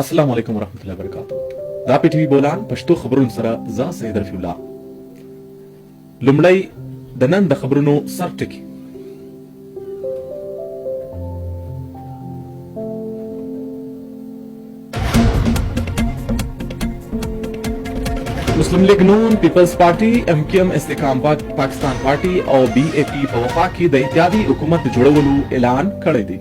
السلام علیکم ورحمۃ اللہ وبرکاتہ دا پی ټي وي بولان پښتو خبرونو سره زه سید رفیع الله لومړی د نن د خبرونو سر ټکی مسلم لیگ نون پیپلز پارټي MKM استحکام پاکستان پارټي او BAP په وفاق کې د اتحادي حکومت جوړولو اعلان کړی دی.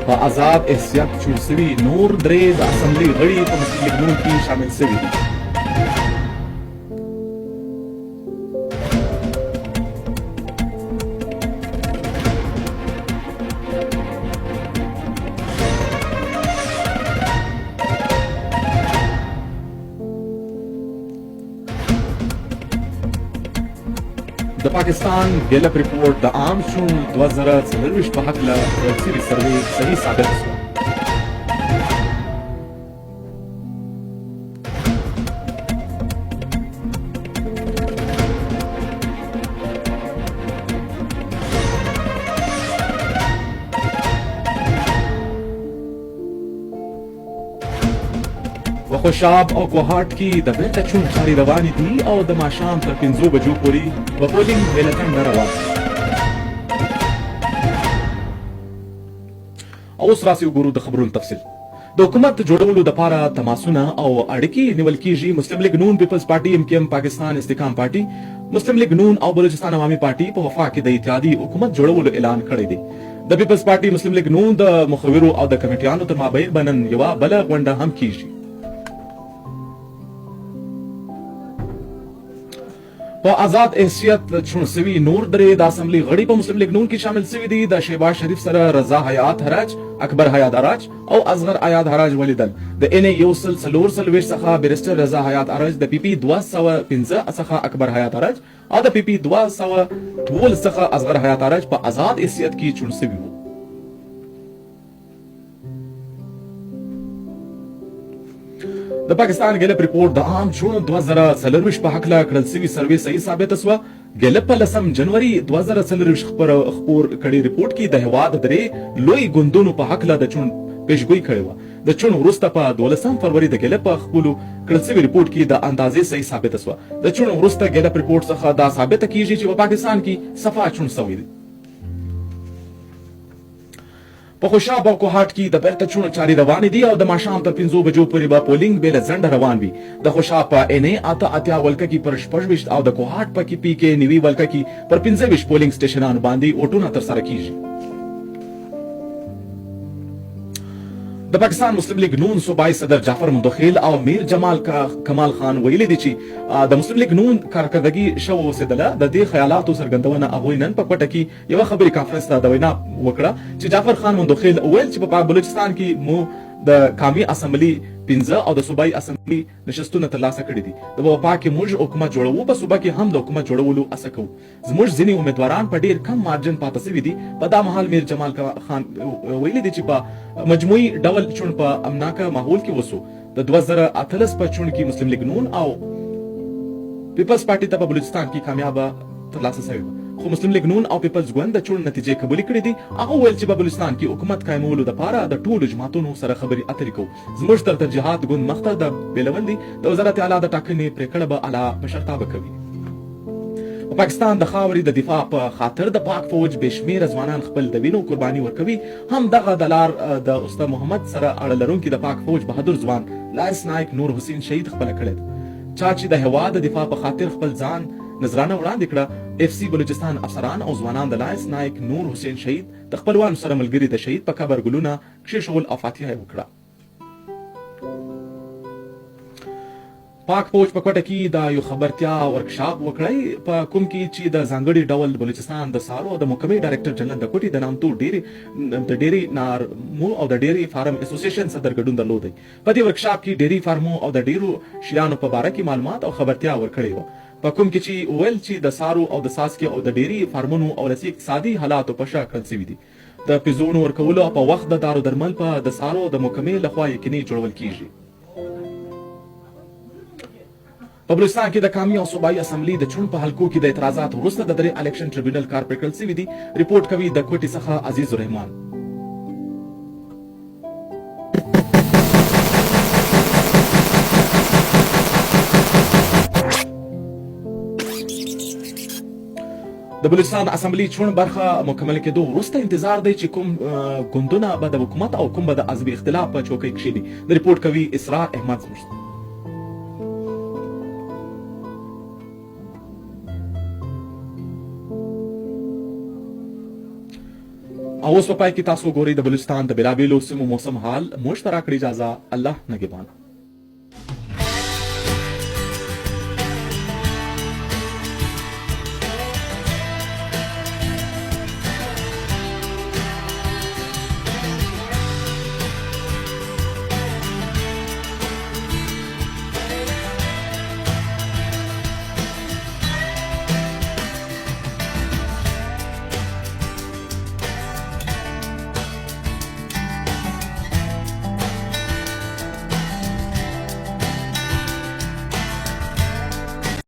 په آزاد حیثیت جوړ شوي نور درې د اسمبلي غړي په مسلم لیگ نون کې شامل شوي دي. د پاکستان ګیلپ ریپورټ د عام شون 2024 په هکله ورسري سروې صحیح ثابت شو. په خوشاب او کوهاټ کې د بیرته چون چارې روانې دي او د ماښام تر 5 بجو پورې په پولینګ بلټن نه روان. اوس راسي وګورو د خبرونو تفصیل. د حکومت جوړولو لپاره تماسونه او اړیکې نیول کېږي. مسلم لیگ نون پیپلز پارټي MKM پاکستان استحکام پارټي مسلم لیگ نون او بلوچستان عوامي پارټي په وفاق کې د اتحادي حکومت جوړولو اعلان کړی دی. د پیپلز پارټي مسلم لیگ نون د مخورو او د کمیټیانو تر مابین بنن یوه بله غونډه هم کېږي. په آزاد حیثیت شون شوي نور درې د اسمبلي غړي په مسلم لیگ نون کې شامل شوي دي. د شهباز شریف سره رضا حیات حراج، اکبر حیات حراج او اصغر حیات حراج ولیدل. د NA 144 څخه بیرسټر رضا حیات حراج، د PP 215 څخه اکبر حیات حراج او د PP 212 څخه اصغر حیات حراج په آزاد حیثیت کې شون شوي وو. د پاکستان ګیلپ ریپورټ د عام جون 2024 په هکله کړل شوي سروې صحیح ثابته شوه. ګیلپ په 10 جنوري 2024 خپور کړي ریپورټ کې د هیواد درې لوی ګوندونو په هکله د چون پیشګویي کړې وه. د چون وروسته په 12 فروری د ګیلپ په خپلو کړل شوي ریپورټ کې د اندازې صحیح ثابته شوه. د چون وروسته ګیلپ ریپورټ څخه دا ثابته کیږي چې په پاکستان کې صفا چون شوی دی. په خوشاب او کوهاټ کې د بیرته چون چارې روانې دي او د ماښام تر 5 بجو پورې به پولینګ بې له ځنډه روان وي. د خوشاب په NA 88 ولکه کې پر 26 او د کوهاټ په PK 90 ولکه کې پر 25 پولینګ سټیشنانو باندې ووټونه ترسره کیږي. د پاکستان مسلم لیگ نون صوبائی صدر جعفر مندخیل او میر جمال کمال خان ویلي دي چې د مسلم لیگ نون کارکردګي شو اوسېدله. د دې خیالاتو څرګندونه هغوی نن په کوټه کې یوه خبري کانفرنس ته د وینا وکړه چې جعفر خان مندخیل ویل چې په بلوچستان کې مو د قامي اسمبلی 15 او د صوبایي اسمبلی نشستونه ترلاسه کړي دي. د وفاق کې موږ حکومت جوړوو، په صوبه کې هم د حکومت جوړولو هڅه کوو. زموږ ځینې امیدواران په ډیر کم مارجن پاتې شوي دي. په دا مهال میر جمال خان ویلي دي چې په مجموعي ډول چون په امناکه ماحول کې وسو. د 2018 په چون کې مسلم لیگ نون او پیپلز پارټي ته په بلوچستان کې کامیابه ترلاسه شوې وه. خو مسلم لیگ نون او پیپلز ګوند د چون نتیجې قبولې کړې دي. هغه ویل چې په بلوچستان کې حکومت قایمولو لپاره د ټولو جماعتونو سره خبرې اترې کوو. زموږ تر ترجیحات ګوند مخته د بیلول دي. د وزارت اعلی د ټاکنې پرېکړه به اعلی مشرتابه کوي. په پاکستان د خاورې د دفاع په خاطر د پاک فوج بې شمېره ځوانان خپل د وینو قرباني ورکوي. هم دغه د لار د استاد محمد سره اړه لرونکي د پاک فوج بهادر ځوان لایس نایک نور حسین شهید خپله کړې ده. چا چې د هېواد د دفاع په خاطر خپل ځان نذرانه وړاندې کړه. FC بلوچستان افسران او ځوانان د لایس نایک نور حسین شهید د خپلوانو سره ملګري د شهید په قبر ګلونه کښېښول او فاتحه یې وکړه. پاک فوج په کوټه کې د یو خبرتیا ورکشاپ وکړی په کوم کې چې د ځانګړي ډول بلوچستان د سارو د محکمې ډایرکټر جنرال د کوټې د نامتو د ډیری نارمو او د ډیری فارم اسوسییشن صدر ګډون درلودی. په دې ورکشاپ کې ډیری فارمو او د ډیرو شیانو په باره کې معلومات او خبرتیا ورکړې وه. په کوم کې چې ویل چې د سارو او د ساسکي او د ډیری فارمونو او رسي اقتصادي حالاتو په شا کړل شوي دي. د پیزونو ورکولو په وخت د دارو درمل په د سارو د محکمې لخوا یقیني جوړول کیږي. په بلوچستان کې د قومي او صوبایي اسمبلی د چون په حلقو کې د اعتراضات وروسته د درې الیکشن ټریبیونل کار پریکړل شوي دي. ریپورټ کوي د کوټې څخه عزیز الرحمن. د بلوچستان اسمبلی چون برخه مکمل کېدو وروسته انتظار دی چې کوم ګوندونه به د حکومت او کوم به د عضوي اختلاف په چوکۍ کښېني. د ریپورټ کوي اسرار احمد زموږ. او اوس په پای کې تاسو ګورئ د بلوچستان د بېلابېلو سیمو موسم حال. موږ ته راکړئ اجازه. الله نگهبان.